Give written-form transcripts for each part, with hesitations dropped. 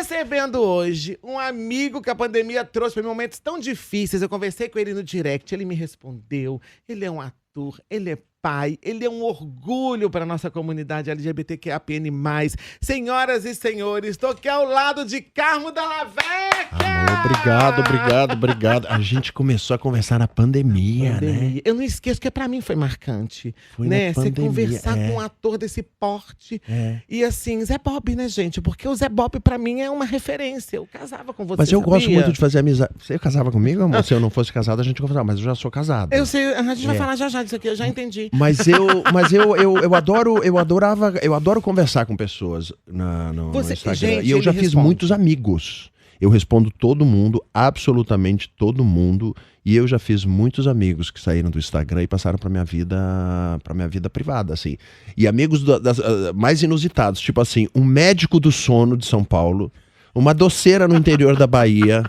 Recebendo hoje um amigo que a pandemia trouxe para momentos tão difíceis. Eu conversei com ele no direct, ele me respondeu. Ele é um ator, ele é pai, ele é um orgulho para a nossa comunidade LGBTQIAPN+. Senhoras e senhores, estou aqui ao lado de Carmo Della Vecchia! Obrigado. A gente começou a conversar na pandemia, né? Eu não esqueço que pra mim foi marcante, Foi né? na Você pandemia, conversar com um ator desse porte. É. E assim, Zé Bob, né, gente? Porque o Zé Bob pra mim é uma referência. Eu casava com você, Mas eu gosto sabia? muito de fazer amizade. Você casava comigo, amor? Se eu não fosse casado, a gente conversava, mas eu já sou casado. Eu sei, a gente vai falar já disso aqui, eu já entendi. Mas eu adoro conversar com pessoas no Instagram. Gente, E eu já ele fiz responde. muitos amigos. Eu respondo todo mundo, absolutamente todo mundo. E eu já fiz muitos amigos que saíram do Instagram e passaram para minha vida privada, assim. E amigos mais inusitados, tipo assim, um médico do sono de São Paulo, uma doceira no interior da Bahia.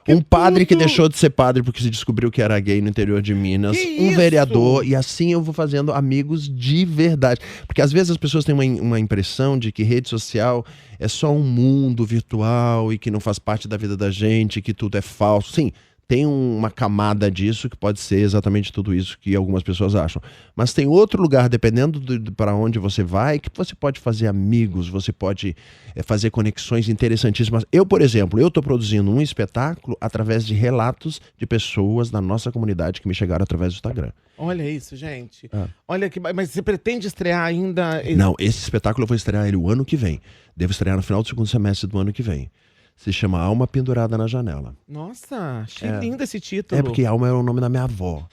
Um padre que deixou de ser padre porque se descobriu que era gay no interior de Minas. Que Um isso? vereador. E assim eu vou fazendo amigos de verdade. Porque às vezes as pessoas têm uma impressão de que rede social é só um mundo virtual e que não faz parte da vida da gente, que tudo é falso. Sim, tem uma camada disso que pode ser exatamente tudo isso que algumas pessoas acham. Mas tem outro lugar, dependendo para onde você vai, que você pode fazer amigos, você pode fazer conexões interessantíssimas. Eu, por exemplo, eu estou produzindo um espetáculo através de relatos de pessoas da nossa comunidade que me chegaram através do Instagram. Olha isso, gente. Olha que... Mas você pretende estrear ainda... Não, esse espetáculo eu vou estrear ele o ano que vem. Devo estrear no final do segundo semestre do ano que vem. Se chama Alma Pendurada na Janela. Nossa, achei lindo esse título. É porque Alma é o nome da minha avó.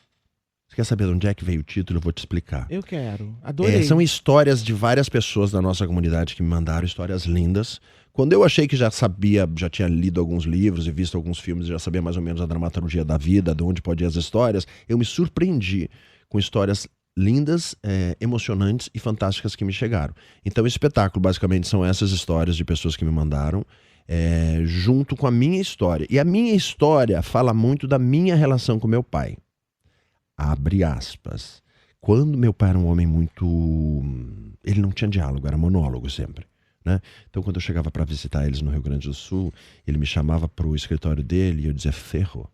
Você quer saber de onde é que veio o título? Eu vou te explicar. Eu quero, adorei. São histórias de várias pessoas da nossa comunidade que me mandaram histórias lindas. Quando eu achei que já sabia, já tinha lido alguns livros e visto alguns filmes, já sabia mais ou menos a dramaturgia da vida, de onde podiam as histórias, eu me surpreendi com histórias lindas, emocionantes e fantásticas que me chegaram. Então esse espetáculo basicamente são essas histórias de pessoas que me mandaram, junto com a minha história. E a minha história fala muito da minha relação com meu pai. Abre aspas. Quando meu pai era um homem muito... Ele não tinha diálogo, era monólogo sempre, né? Então quando eu chegava para visitar eles no Rio Grande do Sul, ele me chamava para o escritório dele e eu dizia, ferrou,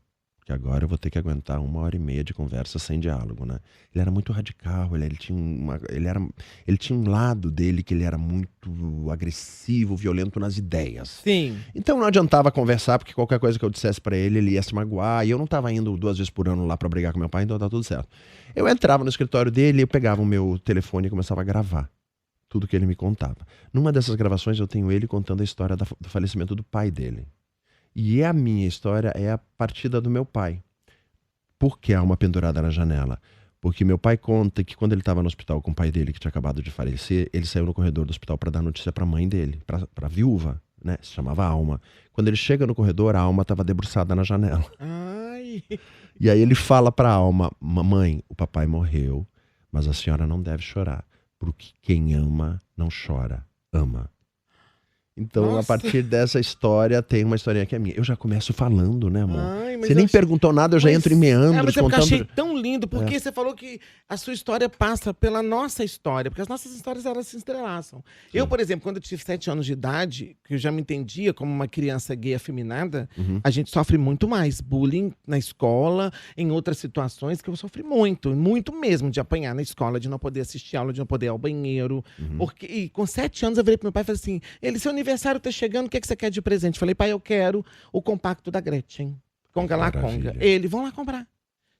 que agora eu vou ter que aguentar 1h30 de conversa sem diálogo, né? Ele era muito radical, ele tinha um lado dele que ele era muito agressivo, violento nas ideias. Sim. Então não adiantava conversar, porque qualquer coisa que eu dissesse pra ele, ele ia se magoar, e eu não estava indo 2 vezes por ano lá pra brigar com meu pai, então tá tudo certo. Eu entrava no escritório dele, eu pegava o meu telefone e começava a gravar tudo que ele me contava. Numa dessas gravações eu tenho ele contando a história do falecimento do pai dele. E a minha história é a partida do meu pai. Por que há uma pendurada na janela? Porque meu pai conta que quando ele estava no hospital com o pai dele, que tinha acabado de falecer, ele saiu no corredor do hospital para dar notícia para a mãe dele, para a viúva, né? Se chamava Alma. Quando ele chega no corredor, a Alma estava debruçada na janela. Ai. E aí ele fala para a Alma, mamãe, o papai morreu, mas a senhora não deve chorar, porque quem ama não chora, ama. Então, Nossa. a partir dessa história, tem uma historinha que é minha. Eu já começo falando, né, amor? Ai, mas você nem eu achei... perguntou nada, eu já entro em meandros, mas eu contando... achei tão lindo, porque você falou que a sua história passa pela nossa história, porque as nossas histórias, elas se entrelaçam. Eu, por exemplo, quando eu tive 7 anos de idade, que eu já me entendia como uma criança gay afeminada, a gente sofre muito mais bullying na escola, em outras situações, que eu sofri muito, muito mesmo, de apanhar na escola, de não poder assistir aula, de não poder ir ao banheiro. Porque, e com 7 anos eu virei pro meu pai e falei assim, seu aniversário tá chegando, o que você quer de presente? Falei, pai, eu quero o compacto da Gretchen. Conga lá, conga. Ele, vão lá comprar.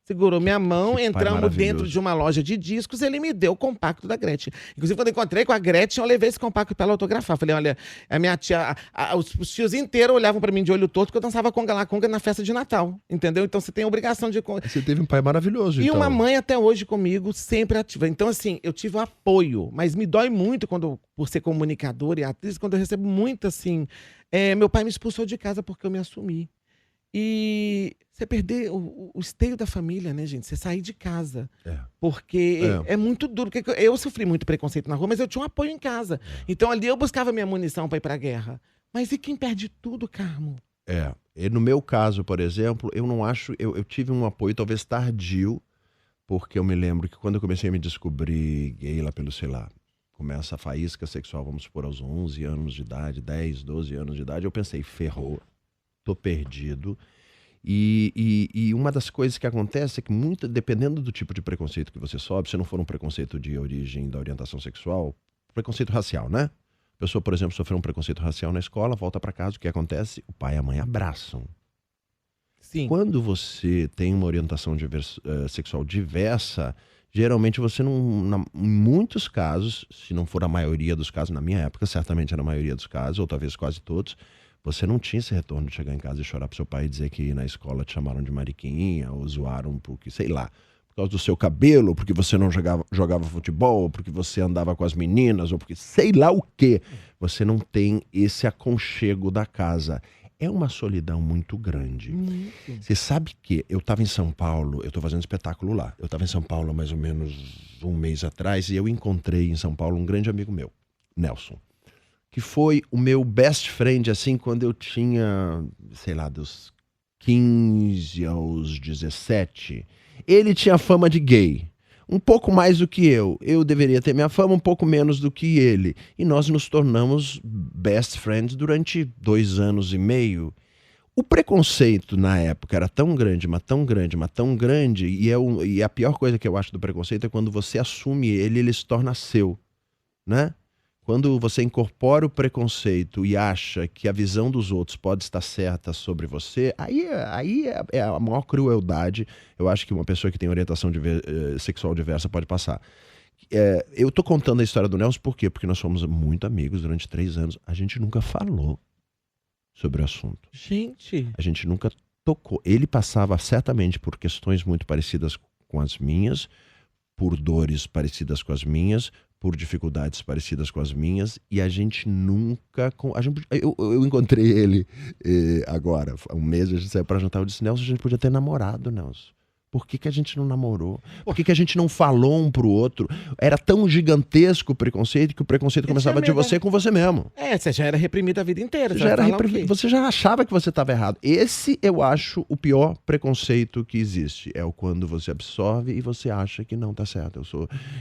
Segurou minha mão, entramos dentro de uma loja de discos, ele me deu o compacto da Gretchen. Inclusive, quando eu encontrei com a Gretchen, eu levei esse compacto para ela autografar. Falei, olha, a minha tia, os tios inteiros olhavam para mim de olho torto porque eu dançava conga lá, conga na festa de Natal, entendeu? Então você tem a obrigação de... Você teve um pai maravilhoso, E então. uma mãe até hoje comigo, sempre ativa. Então, assim, eu tive o apoio, mas me dói muito por ser comunicadora e atriz, quando eu recebo muito, assim... meu pai me expulsou de casa porque eu me assumi. E você perder o esteio da família, né, gente? Você sair de casa. Porque é muito duro. Porque eu sofri muito preconceito na rua, mas eu tinha um apoio em casa. Então ali eu buscava minha munição para ir para a guerra. Mas e quem perde tudo, Carmo? E no meu caso, por exemplo, eu não acho... Eu tive um apoio talvez tardio, porque eu me lembro que quando eu comecei a me descobrir gay lá pelo, sei lá, começa a faísca sexual, vamos supor, aos 11 anos de idade, 10, 12 anos de idade, eu pensei, ferrou, tô perdido. E uma das coisas que acontece é que, dependendo do tipo de preconceito que você sofre, se não for um preconceito de origem da orientação sexual, preconceito racial, né? A pessoa, por exemplo, sofreu um preconceito racial na escola, volta para casa, o que acontece? O pai e a mãe abraçam. Sim. Quando você tem uma orientação sexual diversa, geralmente você não, em muitos casos, se não for a maioria dos casos, na minha época certamente era a maioria dos casos, ou talvez quase todos, você não tinha esse retorno de chegar em casa e chorar pro seu pai e dizer que na escola te chamaram de mariquinha, ou zoaram porque, sei lá, por causa do seu cabelo, porque você não jogava futebol, ou porque você andava com as meninas, ou porque sei lá o quê. Você não tem esse aconchego da casa. É uma solidão muito grande. Você sabe que eu estava em São Paulo, eu estou fazendo espetáculo lá. Eu estava em São Paulo há mais ou menos um mês atrás e eu encontrei em São Paulo um grande amigo meu, Nelson, que foi o meu best friend, assim, quando eu tinha, sei lá, dos 15 aos 17. Ele tinha fama de gay. Um pouco mais do que eu. Eu deveria ter minha fama, um pouco menos do que ele. E nós nos tornamos best friends durante 2 anos e meio. O preconceito na época era tão grande, mas tão grande, mas tão grande. E a pior coisa que eu acho do preconceito é quando você assume ele se torna seu, né? Quando você incorpora o preconceito e acha que a visão dos outros pode estar certa sobre você, aí é a maior crueldade. Eu acho que uma pessoa que tem orientação sexual diversa pode passar. Eu tô contando a história do Nelson por quê? Porque nós fomos muito amigos durante 3 anos. A gente nunca falou sobre o assunto. Gente. A gente nunca tocou. Ele passava certamente por questões muito parecidas com as minhas, por dores parecidas com as minhas, por dificuldades parecidas com as minhas, e a gente nunca... Eu encontrei ele agora, há um mês, a gente saiu pra jantar, eu disse, Nelson, a gente podia ter namorado, Nelson. Por que a gente não namorou? Por que a gente não falou um pro outro? Era tão gigantesco o preconceito que o preconceito começava de você com você mesmo. Você já era reprimido a vida inteira. Você já achava que você estava errado. Esse eu acho o pior preconceito que existe. É o quando você absorve e você acha que não tá certo.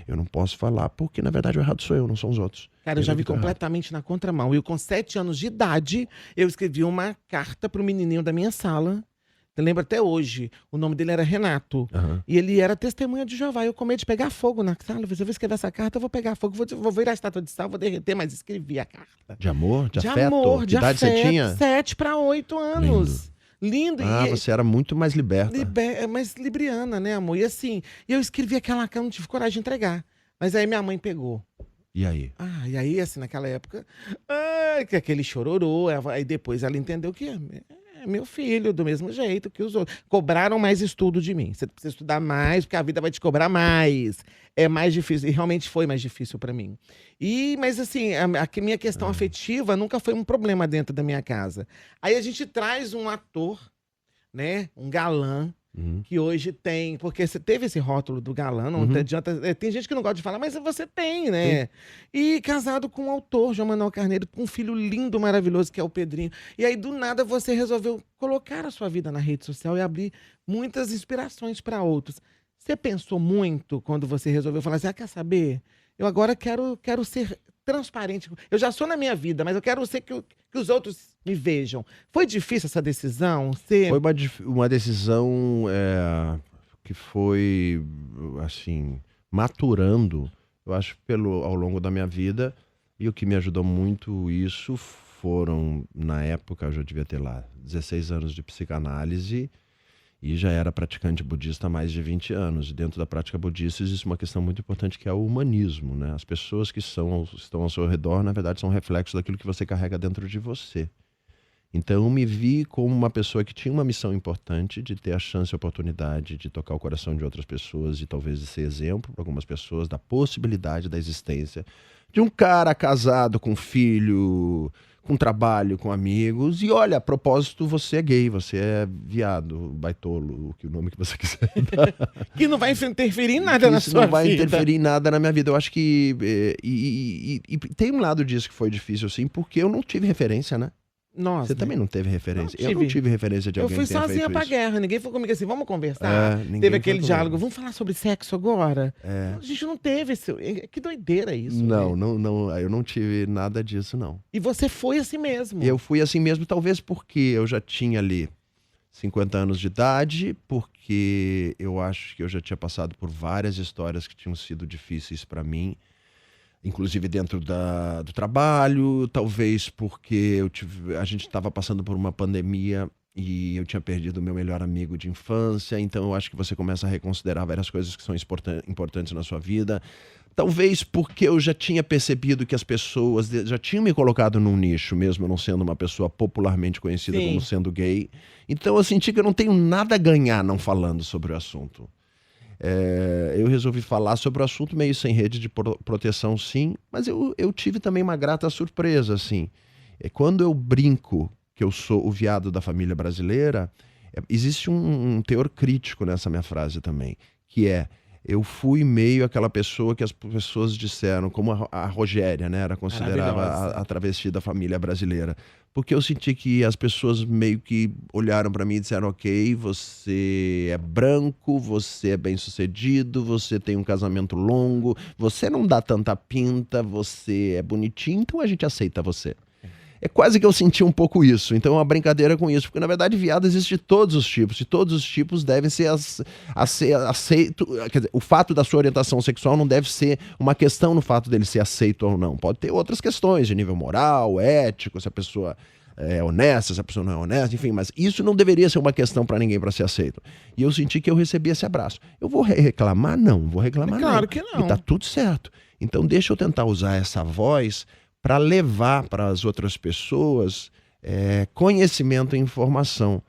Eu não posso falar porque na verdade o errado sou eu, não são os outros. Cara, eu já vi completamente na contramão. Eu com 7 anos de idade, eu escrevi uma carta pro menininho da minha sala. Eu lembro até hoje, o nome dele era Renato. E ele era testemunha de Jeová. Eu com medo de pegar fogo na sala. Eu vou escrever essa carta, eu vou pegar fogo, vou virar a estátua de sal, vou derreter, mas escrevi a carta. De amor? De afeto? Amor, que idade você tinha? 7 para 8 anos. Lindo. Você era muito mais liberta. Mais libriana, né, amor? E assim, eu escrevi aquela carta, não tive coragem de entregar. Mas aí minha mãe pegou. E aí? E aí, assim, naquela época, que aquele chororô, aí depois ela entendeu que meu filho, do mesmo jeito que os outros. Cobraram mais estudo de mim. Você precisa estudar mais, porque a vida vai te cobrar mais. É mais difícil. E realmente foi mais difícil pra mim. Mas assim, a minha questão afetiva nunca foi um problema dentro da minha casa. Aí a gente traz um ator, né? Um galã, que hoje tem... Porque você teve esse rótulo do galã, não adianta... Tem gente que não gosta de falar, mas você tem, né? Sim. E casado com um autor, João Manuel Carneiro, com um filho lindo, maravilhoso, que é o Pedrinho. E aí, do nada, você resolveu colocar a sua vida na rede social e abrir muitas inspirações para outros. Você pensou muito quando você resolveu falar assim, quer saber? Eu agora quero ser transparente. Eu já sou na minha vida, mas eu quero ser que os outros me vejam. Foi difícil essa decisão? Foi uma decisão que foi, assim, maturando, eu acho, ao longo da minha vida. E o que me ajudou muito isso foram, na época, eu já devia ter lá 16 anos de psicanálise e já era praticante budista há mais de 20 anos. E dentro da prática budista existe uma questão muito importante que é o humanismo, né? As pessoas que estão ao seu redor, na verdade, são reflexos daquilo que você carrega dentro de você. Então eu me vi como uma pessoa que tinha uma missão importante de ter a chance e a oportunidade de tocar o coração de outras pessoas e talvez de ser exemplo para algumas pessoas da possibilidade da existência de um cara casado com filho, com trabalho, com amigos. E olha, a propósito, você é gay, você é viado, baitolo, o nome que você quiser dar. Que não vai interferir em nada na sua vida. Não vai interferir em nada na minha vida. Eu acho que... E tem um lado disso que foi difícil, assim, porque eu não tive referência, né? Nós, Você né? também não teve referência? Não Eu não tive referência de Eu alguém fui que tenha sozinha feito pra isso. guerra. Ninguém foi comigo assim, vamos conversar. Ninguém Teve foi aquele comigo. diálogo, vamos falar sobre sexo agora? É. A gente não teve esse... Que doideira isso. Não, né? eu não tive nada disso, não. E você foi assim mesmo. Eu fui assim mesmo, talvez porque eu já tinha ali 50 anos de idade, porque eu acho que eu já tinha passado por várias histórias que tinham sido difíceis para mim, inclusive dentro do trabalho, talvez porque a gente estava passando por uma pandemia e eu tinha perdido o meu melhor amigo de infância, então eu acho que você começa a reconsiderar várias coisas que são importantes na sua vida. Talvez porque eu já tinha percebido que as pessoas já tinham me colocado num nicho, mesmo eu não sendo uma pessoa popularmente conhecida Sim. como sendo gay. Então eu senti que eu não tenho nada a ganhar não falando sobre o assunto. Eu resolvi falar sobre o assunto meio sem rede de proteção, sim, mas eu tive também uma grata surpresa, assim. Quando eu brinco que eu sou o viado da família brasileira, existe um teor crítico nessa minha frase também, que eu fui meio aquela pessoa que as pessoas disseram, como a Rogéria, né, era considerada a travesti da família brasileira. Porque eu senti que as pessoas meio que olharam para mim e disseram, ok, você é branco, você é bem-sucedido, você tem um casamento longo, você não dá tanta pinta, você é bonitinho, então a gente aceita você. É quase que eu senti um pouco isso, então é uma brincadeira com isso, porque na verdade viado existe de todos os tipos, e todos os tipos devem ser aceito, quer dizer, o fato da sua orientação sexual não deve ser uma questão no fato dele ser aceito ou não, pode ter outras questões de nível moral, ético, se a pessoa é honesta, se a pessoa não é honesta, enfim, mas isso não deveria ser uma questão para ninguém para ser aceito. E eu senti que eu recebi esse abraço. Eu vou reclamar? Não, vou reclamar não. Claro que não. E tá tudo certo. Então deixa eu tentar usar essa voz para levar para as outras pessoas conhecimento e informação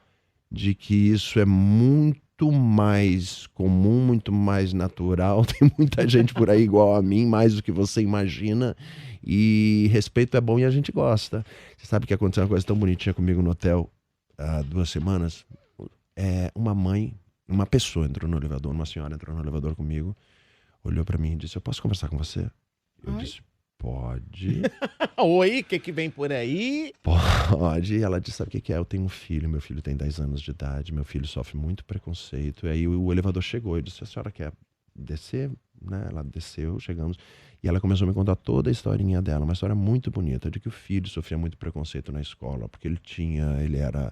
de que isso é muito mais comum, muito mais natural. Tem muita gente por aí igual a mim, mais do que você imagina. E respeito é bom e a gente gosta. Você sabe que aconteceu uma coisa tão bonitinha comigo no hotel há 2 semanas? Uma pessoa entrou no elevador, uma senhora entrou no elevador comigo, olhou para mim e disse, eu posso conversar com você? Eu disse, pode. Oi, o que vem por aí? Pode. E ela disse, sabe o que é? Eu tenho um filho, meu filho tem 10 anos de idade, meu filho sofre muito preconceito. E aí o elevador chegou, eu disse, a senhora quer descer? Né? Ela desceu, chegamos, e ela começou a me contar toda a historinha dela, uma história muito bonita, de que o filho sofria muito preconceito na escola, porque ele era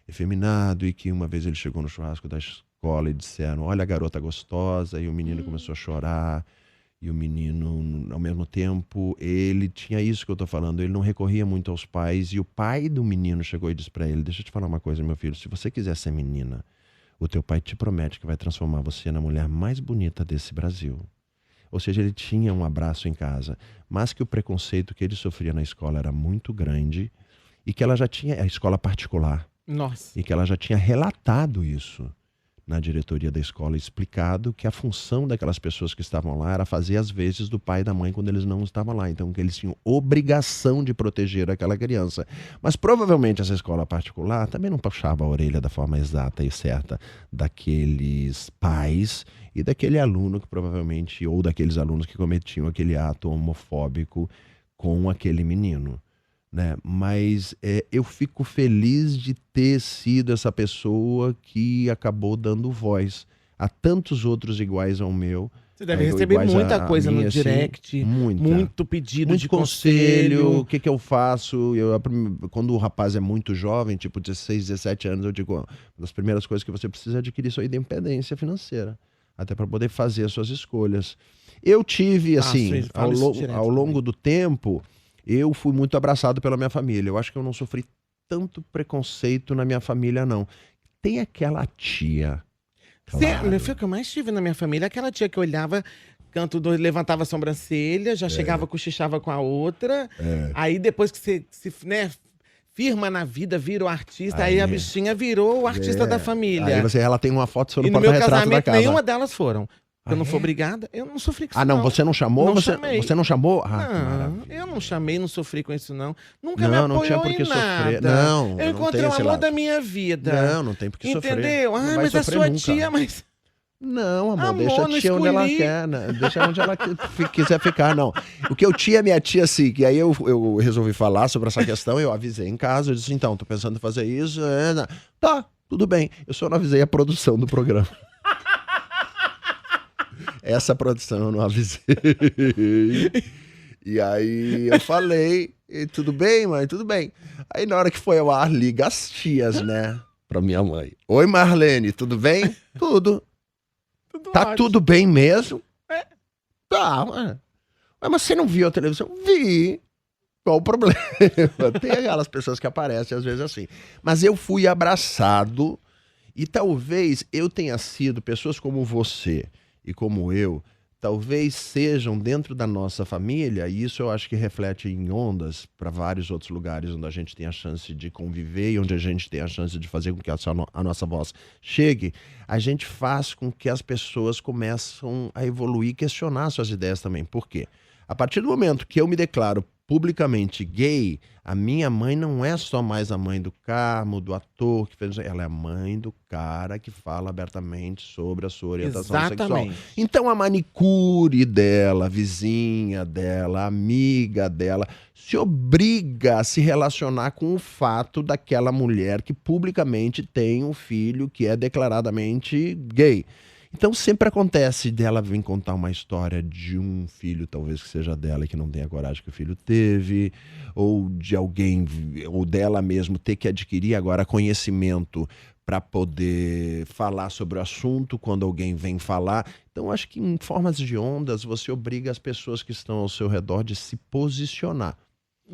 efeminado, e que uma vez ele chegou no churrasco da escola e disseram, olha a garota gostosa, e o menino começou a chorar. E o menino, ao mesmo tempo, ele tinha isso que eu tô falando, ele não recorria muito aos pais, e o pai do menino chegou e disse para ele, deixa eu te falar uma coisa, meu filho, se você quiser ser menina, o teu pai te promete que vai transformar você na mulher mais bonita desse Brasil. Ou seja, ele tinha um abraço em casa, mas que o preconceito que ele sofria na escola era muito grande, e que ela já tinha, a escola particular, Nossa. e que ela já tinha relatado isso na diretoria da escola, explicado que a função daquelas pessoas que estavam lá era fazer as vezes do pai e da mãe quando eles não estavam lá. Então, que eles tinham obrigação de proteger aquela criança. Mas provavelmente essa escola particular também não puxava a orelha da forma exata e certa daqueles pais e daquele aluno que provavelmente, ou daqueles alunos que cometiam aquele ato homofóbico com aquele menino. Né? Mas eu fico feliz de ter sido essa pessoa que acabou dando voz a tantos outros iguais ao meu. Você deve receber muita coisa no direct, assim, muito pedido muito de conselho. O conselho. que eu faço? Quando o rapaz é muito jovem, tipo 16, 17 anos, eu digo, uma das primeiras coisas que você precisa é adquirir sua independência financeira, até para poder fazer as suas escolhas. Eu tive, assim, ao longo do tempo, eu fui muito abraçado pela minha família. Eu acho que eu não sofri tanto preconceito na minha família, não. Tem aquela tia. Claro. Foi o que eu mais tive na minha família. Aquela tia que olhava, levantava a sobrancelha, já chegava, cochichava com a outra. Aí depois que você firma na vida, vira o artista, aí a bichinha virou o artista da família. Aí ela tem uma foto sobre o porta-retrato da casa. E no meu casamento, nenhuma delas foram. Se eu não for obrigada, eu não sofri com isso. Não, você não chamou? Não você não chamou? Não, eu não chamei, não sofri com isso, não. Nunca me apoiou não tinha por que em nada. Sofrer. Não, eu encontrei o amor da minha vida. Não tem por que sofrer. Entendeu? Mas a sua tia, mas... Não, amor, Amor, deixa a não tia onde ela escolhi. quer, né? Deixa onde ela quiser ficar, não. O que eu tinha, minha tia, assim, que aí eu resolvi falar sobre essa questão, eu avisei em casa, eu disse, então, tô pensando em fazer isso, tá, tudo bem. Eu só não avisei a produção do programa. Essa produção eu não avisei. E aí eu falei, tudo bem, mãe? Tudo bem. Aí na hora que foi ao ar, liga as tias, né? Pra minha mãe. Oi, Marlene, tudo bem? Tudo. Tá ótimo. tudo bem mesmo? Tá, ué. Mas você não viu a televisão? Vi. Qual o problema? Tem aquelas pessoas que aparecem às vezes assim. Mas eu fui abraçado e talvez eu tenha sido, pessoas como você e como eu, talvez sejam dentro da nossa família, e isso eu acho que reflete em ondas para vários outros lugares onde a gente tem a chance de conviver e onde a gente tem a chance de fazer com que a nossa voz chegue, a gente faz com que as pessoas começam a evoluir e questionar suas ideias também. Por quê? A partir do momento que eu me declaro publicamente gay, a minha mãe não é só mais a mãe do Carmo, do ator que fez, ela é a mãe do cara que fala abertamente sobre a sua orientação sexual. Exatamente. Então a manicure dela, a vizinha dela, a amiga dela, se obriga a se relacionar com o fato daquela mulher que publicamente tem um filho que é declaradamente gay. Então sempre acontece dela vir contar uma história de um filho, talvez que seja dela e que não tenha a coragem que o filho teve, ou de alguém, ou dela mesmo ter que adquirir agora conhecimento para poder falar sobre o assunto quando alguém vem falar. Então acho que em formas de ondas você obriga as pessoas que estão ao seu redor de se posicionar.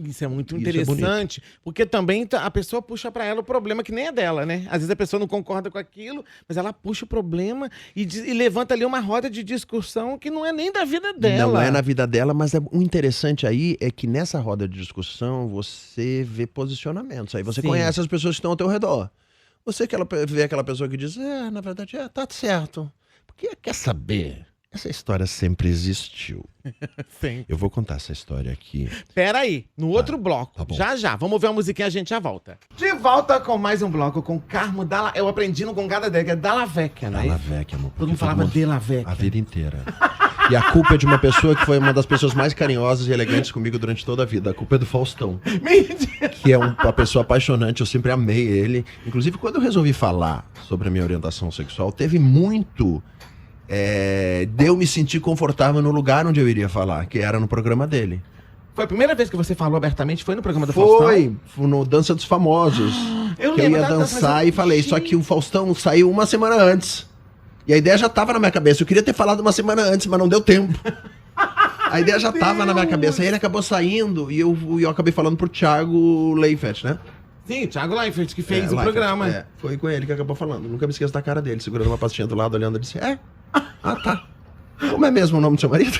Isso é muito Isso é interessante, porque também a pessoa puxa pra ela o problema que nem é dela, né? Às vezes a pessoa não concorda com aquilo, mas ela puxa o problema e levanta ali uma roda de discussão que não é nem da vida dela. Não é na vida dela, mas o interessante aí é que nessa roda de discussão você vê posicionamentos. Aí você Sim. conhece as pessoas que estão ao teu redor. Você vê aquela pessoa que diz, na verdade, tá certo. Porque quer saber? Essa história sempre existiu. Sim. Eu vou contar essa história aqui. Pera aí, no outro bloco. tá bom. Já. Vamos ver uma musiquinha, a gente já volta. De volta com mais um bloco com Carmo Dalla... Eu aprendi no Gongada dele, que é Dalla Vecchia, né? Dalla Vecchia, amor. Todo mundo falava Della Vecchia. A vida inteira. E a culpa é de uma pessoa que foi uma das pessoas mais carinhosas e elegantes comigo durante toda a vida. A culpa é do Faustão. Mentira. Que é uma pessoa apaixonante, eu sempre amei ele. Inclusive, quando eu resolvi falar sobre a minha orientação sexual, teve muito de eu me sentir confortável no lugar onde eu iria falar, que era no programa dele. Foi a primeira vez que você falou abertamente? Foi no programa do Faustão? Foi no Dança dos Famosos. Eu que eu lembro ia da- dançar da- e falei, só que o Faustão saiu uma semana antes. E a ideia já tava na minha cabeça. Eu queria ter falado uma semana antes, mas não deu tempo. A ideia já tava na minha cabeça. Aí ele acabou saindo e eu acabei falando pro Thiago Leifert, né? Sim, Thiago Leifert, que fez o Leifert, programa. foi com ele que acabou falando. Nunca me esqueço da cara dele, segurando uma pastinha do lado, olhando e disse, ah, tá. Como é mesmo o nome do seu marido?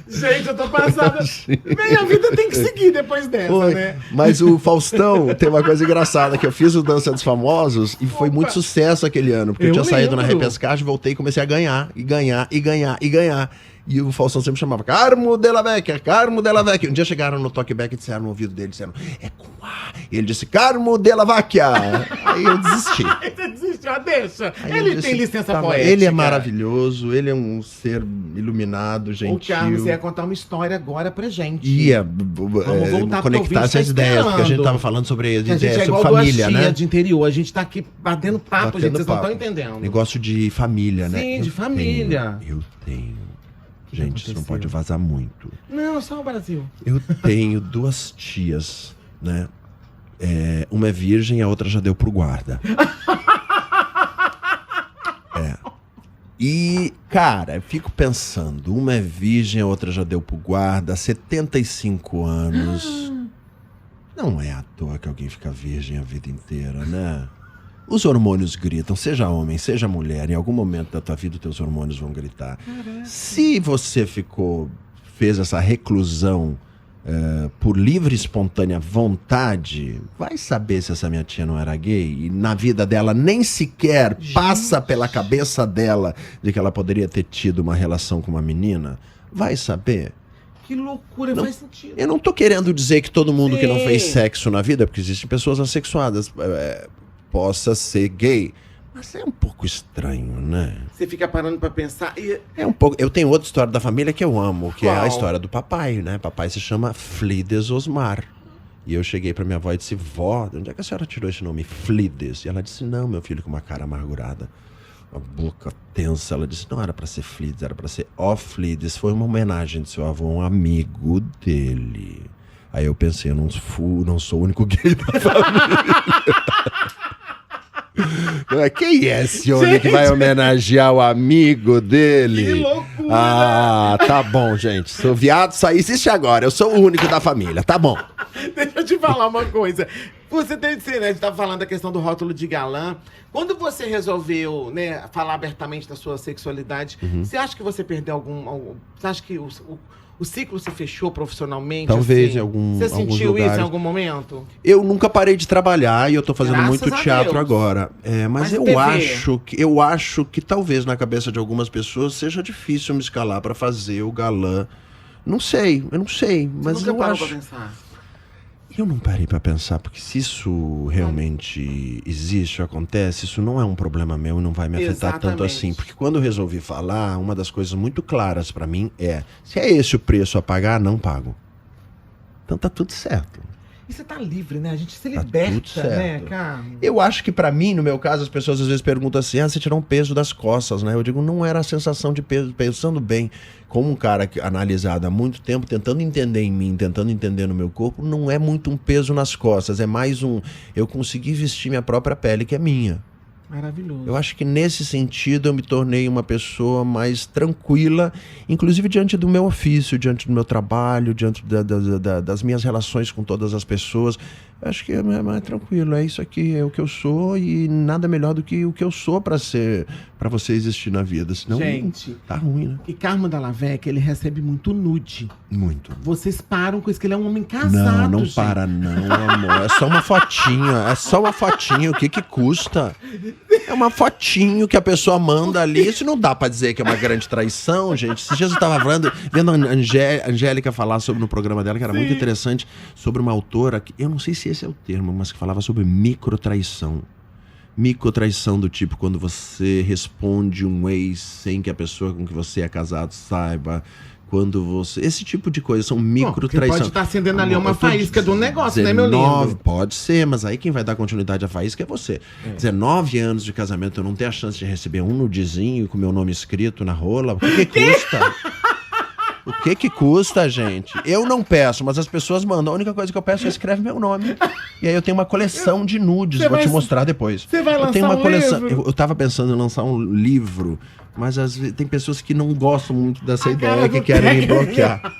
Gente, eu tô passada. Minha vida tem que seguir depois dessa, Foi. né? Mas o Faustão tem uma coisa engraçada, que eu fiz o Dança dos Famosos e foi muito sucesso aquele ano, porque eu Eu tinha saído na lembro. repescagem, voltei e comecei a ganhar, e ganhar, e ganhar, e ganhar. E o Faustão sempre chamava Carmo Della Vecchia, Carmo Della Vecchia. Um dia chegaram no talkback e disseram no ouvido dele, disseram, é com A. E ele disse, Carmo Della Vecchia. Aí eu desisti. Você desistiu, deixa. Aí eu Ele disse, tem licença tá bom. poética. Ele é maravilhoso, ele é um ser iluminado, gentil. O Carlos, você ia contar uma história agora pra gente. Ia voltar pro conectar ouvinte, essas tá ideias, porque a gente esperando. tava falando sobre Que a gente ideias é sobre igual família, duas tia né? de interior. A gente tá aqui batendo papo, Batendo gente. Vocês não papo. estão entendendo. Negócio de família, né? Sim, de família. Eu tenho. Gente, isso não aconteceu? pode vazar muito. Não, só o Brasil. Eu tenho duas tias, né? Uma é virgem e a outra já deu pro guarda. E, cara, eu fico pensando, uma é virgem, a outra já deu pro guarda, 75 anos. Não é à toa que alguém fica virgem a vida inteira, né? Os hormônios gritam, seja homem, seja mulher, em algum momento da tua vida os teus hormônios vão gritar. Se você fez essa reclusão por livre e espontânea vontade, vai saber se essa minha tia não era gay e na vida dela nem sequer passa pela cabeça dela de que ela poderia ter tido uma relação com uma menina? Vai saber. Que loucura, Não. faz sentido. Eu não tô querendo dizer que todo mundo que não Sim. fez sexo na vida, porque existem pessoas assexuadas, possa ser gay. Mas é um pouco estranho, né? Você fica parando pra pensar e... É um pouco. Eu tenho outra história da família que eu amo, que é Qual? a história do papai, né? Papai se chama Flides Osmar. E eu cheguei pra minha avó e disse: vó, de onde é que a senhora tirou esse nome, Flides? E ela disse: não, meu filho, com uma cara amargurada, uma boca tensa. Ela disse: não era pra ser Flides, era pra ser O Flides. Foi uma homenagem de seu avô a um amigo dele. Aí eu pensei: eu não sou o único gay da família. Quem é esse homem que vai homenagear o amigo dele? Que loucura! Ah, tá bom, gente. Se o viado só existe agora, eu sou o único da família, tá bom. Deixa eu te falar uma coisa. Você tem que ser, né? A gente tava falando da questão do rótulo de galã. Quando você resolveu, né, falar abertamente da sua sexualidade, você acha que você perdeu algum... Você acha que o ciclo se fechou profissionalmente? Talvez assim? em algum Você alguns sentiu lugares. isso em algum momento? Eu nunca parei de trabalhar e eu tô fazendo Graças muito a teatro Deus. agora. Mas TV? eu acho que talvez na cabeça de algumas pessoas seja difícil me escalar pra fazer o galã. Não sei, eu não sei, mas Você nunca eu parou acho. pra pensar? Eu não parei pra pensar, porque se isso realmente existe, acontece, isso não é um problema meu e não vai me afetar tanto Exatamente. assim. Porque quando eu resolvi falar, uma das coisas muito claras pra mim é: se é esse o preço a pagar, não pago. Então tá tudo certo. E você tá livre, né? A gente se Tá liberta, tudo certo. né, cara? Eu acho que pra mim, no meu caso, as pessoas às vezes perguntam assim: você tirou um peso das costas, né? Eu digo: não era a sensação de peso. Pensando bem, como um cara analisado há muito tempo, tentando entender em mim, tentando entender no meu corpo, não é muito um peso nas costas, é mais eu consegui vestir minha própria pele, que é minha. Maravilhoso. Eu acho que nesse sentido eu me tornei uma pessoa mais tranquila, inclusive diante do meu ofício, diante do meu trabalho, diante das minhas relações com todas as pessoas. Eu acho que é mais tranquilo, é isso aqui, é o que eu sou e nada melhor do que o que eu sou pra você existir na vida, senão Gente, tá ruim, né? e Carmo Dallavec, ele recebe muito nude. Muito. Vocês param com isso, que ele é um homem casado, Não gente. para não, amor. É só uma fotinha, o que custa? É uma fotinho que a pessoa manda ali. Isso não dá pra dizer que é uma grande traição, gente. Esses dias eu tava vendo a Angélica falar no programa dela, que era muito interessante, sobre uma autora, que eu não sei se esse é o termo, mas que falava sobre microtraição. Microtraição do tipo quando você responde um ex sem que a pessoa com que você é casado saiba. Quando você... Esse tipo de coisa são microtraições. Pode estar acendendo ali uma faísca do negócio, né, meu lindo? Pode ser, mas aí quem vai dar continuidade à faísca é você. 19 anos de casamento, eu não ter a chance de receber um nudezinho com meu nome escrito na rola. O que custa? O que custa, gente? Eu não peço, mas as pessoas mandam. A única coisa que eu peço é escreve meu nome. E aí eu tenho uma coleção de nudes, vou te mostrar depois. Você vai lançar eu tenho uma coleção. livro? Eu tava pensando em lançar um livro, mas às vezes tem pessoas que não gostam muito dessa ideia, que querem me bloquear.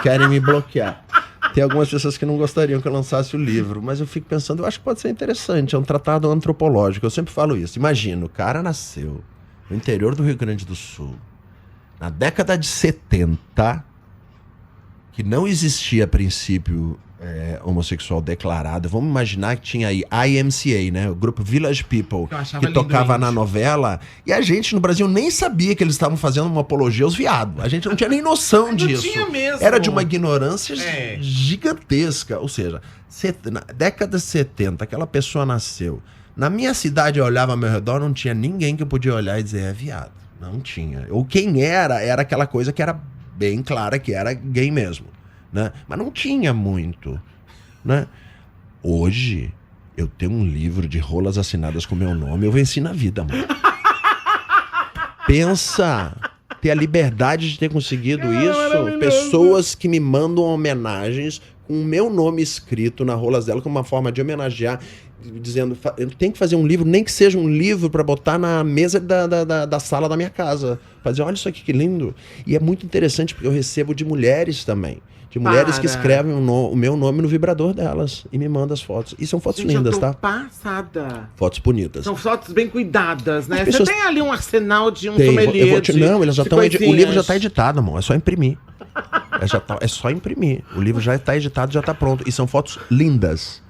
Querem me bloquear. Tem algumas pessoas que não gostariam que eu lançasse o livro, mas eu fico pensando, eu acho que pode ser interessante, é um tratado antropológico. Eu sempre falo isso. Imagina, o cara nasceu no interior do Rio Grande do Sul, na década de 70, que não existia a princípio homossexual declarado. Vamos imaginar que tinha aí IMCA, né? O grupo Village People, que tocava na novela. E a gente no Brasil nem sabia que eles estavam fazendo uma apologia aos viados. A gente não tinha nem noção disso. Tinha mesmo. Era de uma ignorância gigantesca. Ou seja, na década de 70, aquela pessoa nasceu. Na minha cidade, eu olhava ao meu redor, não tinha ninguém que eu podia olhar e dizer é viado. Não tinha. Ou quem era aquela coisa que era bem clara que era gay mesmo, né? Mas não tinha muito, né? Hoje, eu tenho um livro de rolas assinadas com meu nome, eu venci na vida, mano. Pensa, ter a liberdade de ter conseguido isso. Pessoas que me mandam homenagens com o meu nome escrito na rolas dela, como uma forma de homenagear, dizendo, eu tenho que fazer um livro, nem que seja um livro para botar na mesa da sala da minha casa. Fazer, olha isso aqui que lindo. E é muito interessante porque eu recebo de mulheres também. De mulheres que escrevem o meu nome no vibrador delas e me mandam as fotos. E são fotos lindas, tá? Passada. Fotos bonitas. São fotos bem cuidadas, né? Pessoas... Você tem ali um arsenal de um tem, sommelier. Não, eles já estão. O livro já está editado, amor. É só imprimir. É só imprimir. O livro já está editado, já está pronto. E são fotos lindas.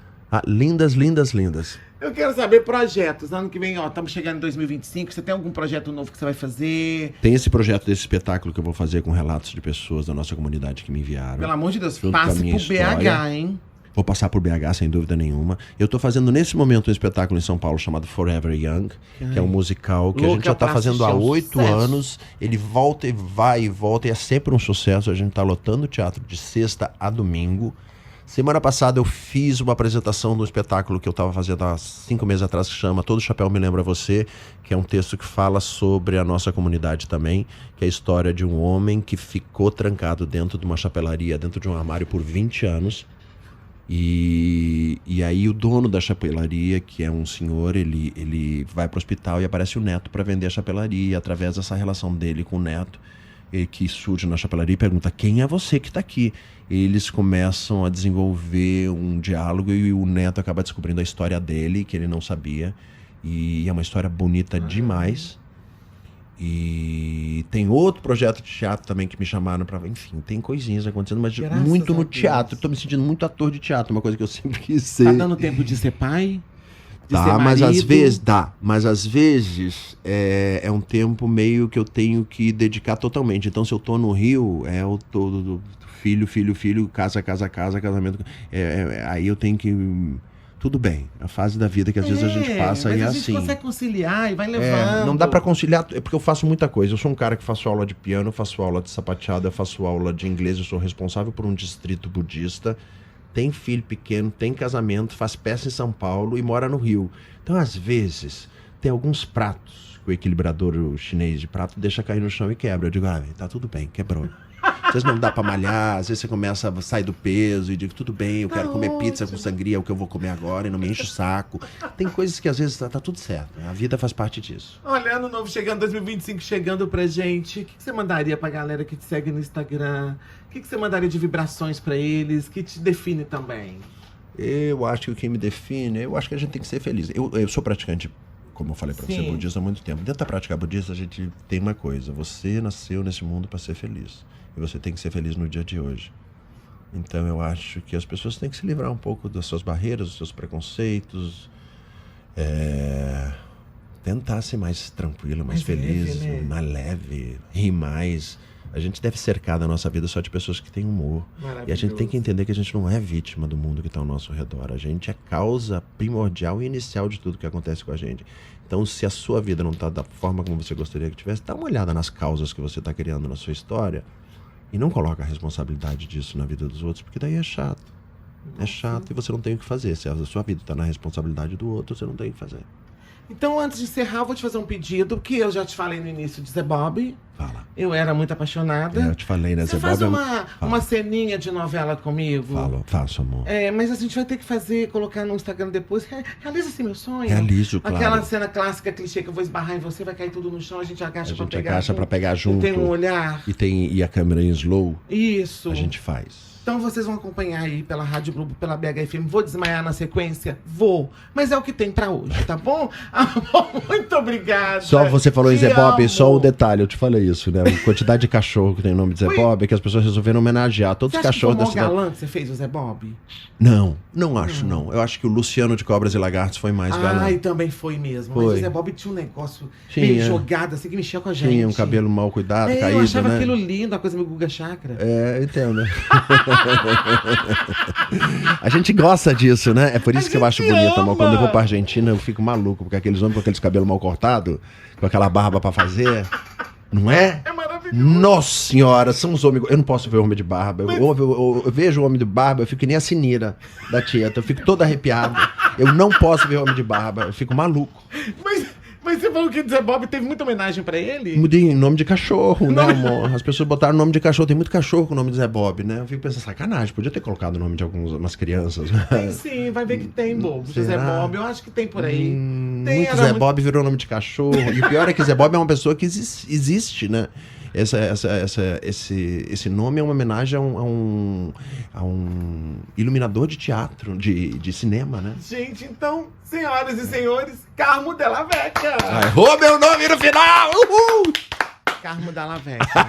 Lindas, lindas, lindas. Eu quero saber projetos. Ano que vem, ó, estamos chegando em 2025. Você tem algum projeto novo que você vai fazer? Tem esse projeto desse espetáculo que eu vou fazer com relatos de pessoas da nossa comunidade que me enviaram. Pelo amor de Deus, junto passe com a minha pro história. BH, hein? Vou passar por BH, sem dúvida nenhuma. Eu tô fazendo nesse momento um espetáculo em São Paulo chamado Forever Young, que é um musical que a gente já tá fazendo há 8 anos. Ele volta e vai e volta, e é sempre um sucesso. A gente tá lotando o teatro de sexta a domingo. Semana passada eu fiz uma apresentação do espetáculo que eu estava fazendo há 5 meses atrás, que chama Todo Chapéu Me Lembra Você, que é um texto que fala sobre a nossa comunidade também, que é a história de um homem que ficou trancado dentro de uma chapelaria, dentro de um armário por 20 anos. E aí o dono da chapelaria, que é um senhor, ele vai para o hospital e aparece o neto para vender a chapelaria. E através dessa relação dele com o neto, que surge na chapelaria e pergunta: quem é você que está aqui? Eles começam a desenvolver um diálogo e o neto acaba descobrindo a história dele, que ele não sabia. E é uma história bonita demais. E tem outro projeto de teatro também que me chamaram para... Enfim, tem coisinhas acontecendo, mas Graças muito no a Deus. teatro. Estou me sentindo muito ator de teatro, uma coisa que eu sempre quis ser. Tá dando tempo de ser pai? De ser Tá, mas às marido? vezes dá. Mas às vezes é um tempo meio que eu tenho que dedicar totalmente. Então, se eu tô no Rio, eu tô do filho, casa, casamento. Aí eu tenho que... Tudo bem, a fase da vida que às vezes a gente passa mas e é a gente assim. consegue conciliar e vai levando. Não dá pra conciliar, é porque eu faço muita coisa. Eu sou um cara que faço aula de piano, faço aula de sapateado, eu faço aula de inglês, eu sou responsável por um distrito budista, tem filho pequeno, tem casamento, faz peça em São Paulo e mora no Rio. Então, às vezes, tem alguns pratos que o equilibrador chinês de prato deixa cair no chão e quebra. Eu digo: tá tudo bem, quebrou. Às vezes não dá pra malhar, às vezes você começa a sair do peso e digo: tudo bem, eu quero comer pizza com sangria, é o que eu vou comer agora, e não me enche o saco. Tem coisas que às vezes tá tudo certo, né? A vida faz parte disso. Olha, ano novo chegando, 2025 chegando pra gente. O que você mandaria pra galera que te segue no Instagram? O que você mandaria de vibrações pra eles? Que te define também? Eu acho que o que me define, eu acho que a gente tem que ser feliz. Eu sou praticante, como eu falei pra você, budista há muito tempo. Dentro da prática budista a gente tem uma coisa: você nasceu nesse mundo para ser feliz. E você tem que ser feliz no dia de hoje. Então eu acho que as pessoas têm que se livrar um pouco das suas barreiras, dos seus preconceitos. Tentar ser mais tranquilo, mais feliz, leve, né? mais leve, rir mais. A gente deve cercar da nossa vida só de pessoas que têm humor. E a gente tem que entender que a gente não é vítima do mundo que está ao nosso redor. A gente é causa primordial e inicial de tudo que acontece com a gente. Então, se a sua vida não está da forma como você gostaria que tivesse, dá uma olhada nas causas que você está criando na sua história e não coloca a responsabilidade disso na vida dos outros, porque daí é chato. É chato e você não tem o que fazer. Se a sua vida está na responsabilidade do outro, você não tem o que fazer. Então, antes de encerrar, eu vou te fazer um pedido, que eu já te falei no início de Zé Bob. Fala. Eu era muito apaixonada. Eu te falei, né? Você Zé faz Bob uma ceninha de novela comigo? Faço, amor. Mas a gente vai ter que fazer, colocar no Instagram depois. Realiza esse meu sonho. Realizo, claro. Aquela cena clássica, clichê, que eu vou esbarrar em você, vai cair tudo no chão, a gente agacha pra pegar. Pra pegar junto. Tem um olhar. E a câmera em slow. Isso. A gente faz. Então vocês vão acompanhar aí pela Rádio Globo, pela BHFM. Vou desmaiar na sequência? Vou. Mas é o que tem pra hoje, tá bom? Amor, muito obrigada. Só você falou em Te Zé Bob, amo. só um detalhe, eu te falei isso, né? A quantidade de cachorro que tem o nome de Zé Bob é que as pessoas resolveram homenagear todos Você os acha que cachorros foi da o cidade. galã que você fez, o Zé Bob? Não acho, não. Eu acho que o Luciano de Cobras e Lagartos foi mais galã. Ai, também foi mesmo. Foi. Mas o Zé Bob tinha um negócio Tinha. meio jogado, assim, que mexia com a gente. Tinha um cabelo mal cuidado, Eu caído, achava né? aquilo lindo, a coisa meio Guga Chakra. Eu entendo. A gente gosta disso, né? É por isso que eu acho gente bonito, amor. ama. Quando eu vou pra Argentina, eu fico maluco, porque aqueles homens com aqueles cabelos mal cortados, com aquela barba pra fazer, não é? É maravilhoso. Nossa senhora, são os homens. Eu não posso ver homem de barba. Eu vejo o homem de barba, eu fico que nem a Sinira da Tieta. Eu fico todo arrepiado. Eu não posso ver homem de barba, eu fico maluco. Mas você falou que o Zé Bob teve muita homenagem pra ele? Mudei em nome de cachorro, né, amor? As pessoas botaram nome de cachorro. Tem muito cachorro com o nome de Zé Bob, né? Eu fico pensando, sacanagem. Podia ter colocado o nome de algumas crianças. Tem sim, vai ver que tem, bobo. Será? Zé Bob, eu acho que tem por aí. Tem, Muito era Zé muito- Bob virou nome de cachorro. E o pior é que Zé Bob é uma pessoa que existe, né? Esse nome é uma homenagem a um iluminador de teatro, de cinema, né? Gente, então, senhoras e senhores, Carmo Della Vecchia. Errou meu nome no final! Uhul! Carmo Della Vecchia.